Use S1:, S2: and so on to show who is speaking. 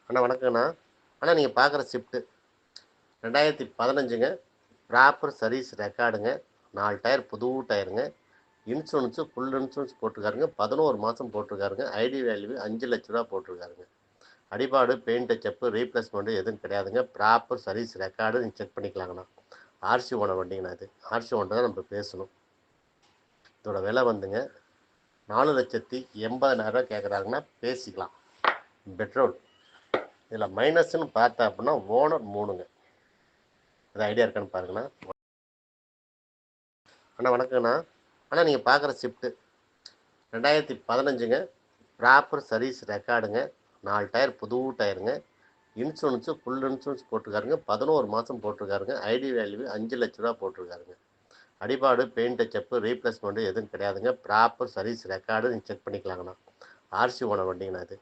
S1: அண்ணா வணக்கங்கண்ணா. அண்ணா நீங்கள் பார்க்குற ஷிஃப்ட்டு 2015ங்க. ப்ராப்பர் சர்வீஸ் ரெக்கார்டுங்க. 4 டயர் புது டயருங்க. இன்சூரன்ஸு ஃபுல் இன்சூரன்ஸ் போட்டிருக்காருங்க. 11 மாதம் போட்டிருக்காருங்க. ஐடி வேல்யூ ரூ. 5,00,000 போட்டிருக்காருங்க. அடிபாடு, பெயிண்ட் டச்சப்பு, ரீப்ளேஸ்மெண்ட்டு எதுவும் கிடையாதுங்க. ப்ராப்பர் சர்வீஸ் ரெக்கார்டு நீங்கள் செக் பண்ணிக்கலாங்கண்ணா. ஆர்சி ஓனர் வண்டிங்கண்ணா இது. ஆர்சி ஓனர் தான் நம்ம பேசணும். இதோட விலை வந்துங்க 4,80,000 கேட்குறாங்கன்னா பேசிக்கலாம். பெட்ரோல் இதில் மைனஸ்ன்னு பார்த்தா அப்படின்னா ஓனர் 3ங்க. அது ஐடியா இருக்கான்னு பாருங்கண்ணா. அண்ணா வணக்கங்கண்ணா. அண்ணா நீங்கள் பார்க்குற ஷிஃப்ட்டு 2015ங்க. ப்ராப்பர் சர்வீஸ் ரெக்கார்டுங்க. 4 டயர் புது டயருங்க. இன்சூரன்ஸு ஃபுல் இன்சூரன்ஸ் போட்டிருக்காருங்க. 11 மாதம் போட்டிருக்காருங்க. ஐடி வேல்யூ ரூ. 5,00,000 போட்டிருக்காருங்க. அடிபாடு, பெயிண்ட் டச்சப்பு, ரீப்ளேஸ்மெண்ட்டு எதுவும் கிடையாதுங்க. ப்ராப்பர் சர்வீஸ் ரெக்கார்டு நீங்கள் செக் பண்ணிக்கலாங்கண்ணா. ஆர்சி ஓனர் வண்டிங்கண்ணா இது.